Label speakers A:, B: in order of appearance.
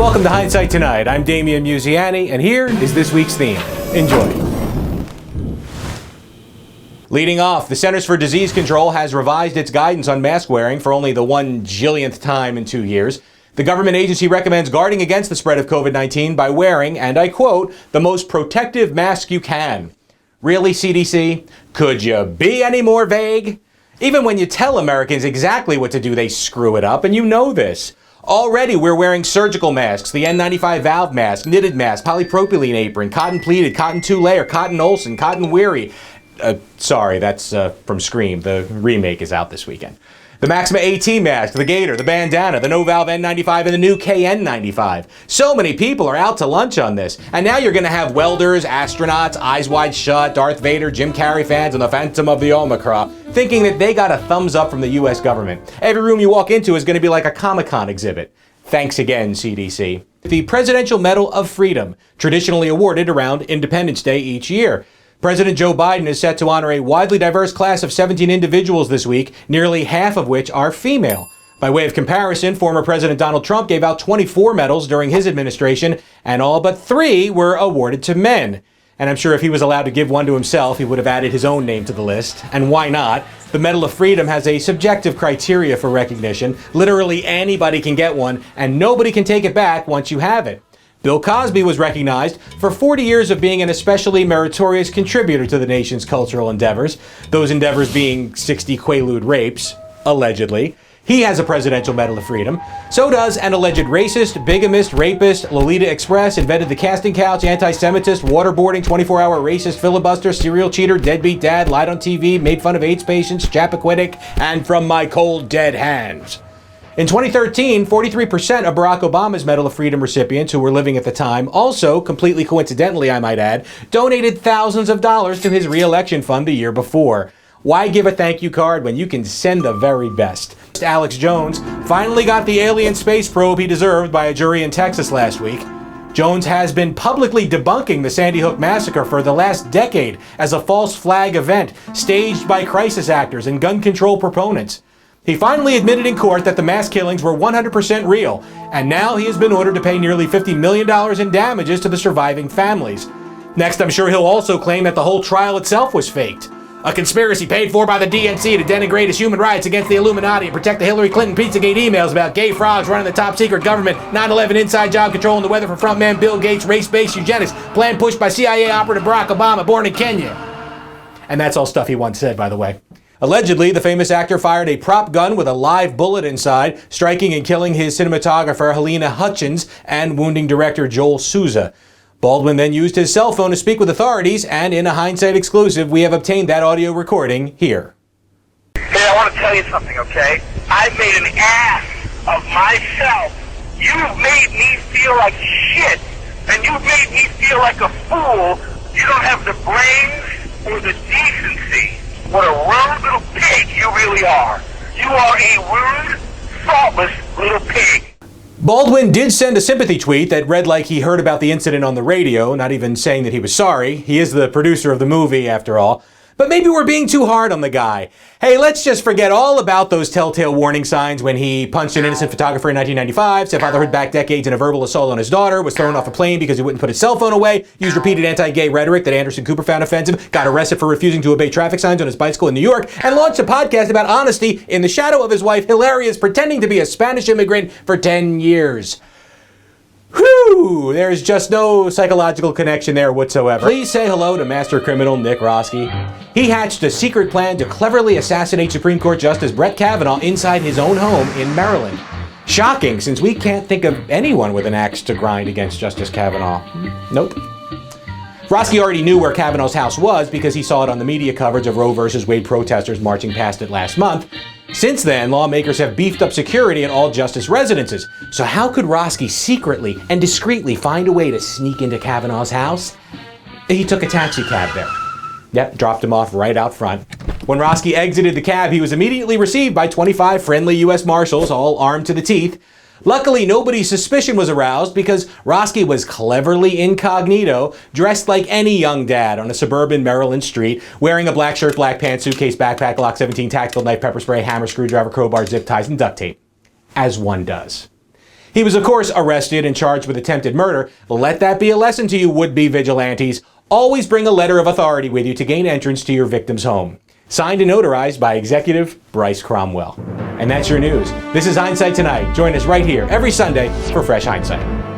A: welcome to Hindsight Tonight. I'm Damian Muziani, and here is this week's theme. Enjoy. Leading off, the Centers for Disease Control has revised its guidance on mask wearing for only the 1,000,000,000th time in 2 years. The government agency recommends guarding against the spread of COVID-19 by wearing, and I quote, the most protective mask you can. Really, CDC? Could you be any more vague? Even when you tell Americans exactly what to do, they screw it up, and you know this. Already, we're wearing surgical masks, the N95 valve mask, knitted mask, polypropylene apron, cotton pleated, cotton two-layer, cotton Olsen, cotton weary. Sorry, that's from Scream. The remake is out this weekend. The Maxima AT mask, the Gator, the bandana, the no-valve N95, and the new KN95. So many people are out to lunch on this. And now you're going to have welders, astronauts, Eyes Wide Shut, Darth Vader, Jim Carrey fans, and the Phantom of the Omicron, thinking that they got a thumbs up from the U.S. government. Every room you walk into is going to be like a Comic-Con exhibit. Thanks again, CDC. The Presidential Medal of Freedom, traditionally awarded around Independence Day each year. President Joe Biden is set to honor a widely diverse class of 17 individuals this week, nearly half of which are female. By way of comparison, former President Donald Trump gave out 24 medals during his administration, and all but 3 were awarded to men. And I'm sure if he was allowed to give one to himself, he would have added his own name to the list. And why not? The Medal of Freedom has a subjective criteria for recognition. Literally anybody can get one, and nobody can take it back once you have it. Bill Cosby was recognized for 40 years of being an especially meritorious contributor to the nation's cultural endeavors, those endeavors being 60 Quaalude rapes, allegedly. He has a Presidential Medal of Freedom. So does an alleged racist, bigamist, rapist, Lolita Express, invented the casting couch, anti-Semitist, waterboarding, 24-hour racist, filibuster, serial cheater, deadbeat dad, lied on TV, made fun of AIDS patients, Chappaquiddick, and from my cold, dead hands. In 2013, 43% of Barack Obama's Medal of Freedom recipients who were living at the time also, completely coincidentally I might add, donated thousands of dollars to his re-election fund the year before. Why give a thank you card when you can send the very best? Alex Jones finally got the alien space probe he deserved by a jury in Texas last week. Jones has been publicly debunking the Sandy Hook massacre for the last decade as a false flag event staged by crisis actors and gun control proponents. He finally admitted in court that the mass killings were 100% real, and now he has been ordered to pay nearly $50 million in damages to the surviving families. Next, I'm sure he'll also claim that the whole trial itself was faked. A conspiracy paid for by the DNC to denigrate his human rights against the Illuminati and protect the Hillary Clinton Pizzagate emails about gay frogs running the top secret government, 9/11 inside job control and the weather for frontman Bill Gates, race-based eugenics, plan pushed by CIA operative Barack Obama, born in Kenya. And that's all stuff he once said, by the way. Allegedly, the famous actor fired a prop gun with a live bullet inside, striking and killing his cinematographer Helena Hutchins and wounding director Joel Souza. Baldwin then used his cell phone to speak with authorities, and in a Hindsight exclusive, we have obtained that audio recording here.
B: Hey, I want to tell you something, okay? I made an ass of myself. You've made me feel like shit, and you've made me feel like a fool. You don't have the brains or the decency. What a rude little pig you really are. You are a rude, thoughtless little pig.
A: Baldwin did send a sympathy tweet that read like he heard about the incident on the radio, not even saying that he was sorry. He is the producer of the movie, after all. But maybe we're being too hard on the guy. Hey, let's just forget all about those telltale warning signs when he punched an innocent photographer in 1995, said fatherhood back decades in a verbal assault on his daughter, was thrown off a plane because he wouldn't put his cell phone away, used repeated anti-gay rhetoric that Anderson Cooper found offensive, got arrested for refusing to obey traffic signs on his bicycle in New York, and launched a podcast about honesty in the shadow of his wife, Hilarious, pretending to be a Spanish immigrant for 10 years. Whew, there's just no psychological connection there whatsoever. Please say hello to master criminal Nick Roski. He hatched a secret plan to cleverly assassinate Supreme Court Justice Brett Kavanaugh inside his own home in Maryland. Shocking, since we can't think of anyone with an axe to grind against Justice Kavanaugh. Nope. Roski already knew where Kavanaugh's house was because he saw it on the media coverage of Roe v. Wade protesters marching past it last month. Since then, lawmakers have beefed up security in all justice residences. So how could Roski secretly and discreetly find a way to sneak into Kavanaugh's house? He took a taxi cab there. Yep, dropped him off right out front. When Roski exited the cab, he was immediately received by 25 friendly U.S. Marshals, all armed to the teeth. Luckily, nobody's suspicion was aroused because Roski was cleverly incognito, dressed like any young dad on a suburban Maryland street, wearing a black shirt, black pants, suitcase, backpack, Glock 17, tactical knife, pepper spray, hammer, screwdriver, crowbar, zip ties, and duct tape. As one does. He was, of course, arrested and charged with attempted murder. Let that be a lesson to you would-be vigilantes. Always bring a letter of authority with you to gain entrance to your victim's home. Signed and notarized by Executive Bryce Cromwell. And that's your news. This is Hindsight Tonight. Join us right here every Sunday for Fresh Hindsight.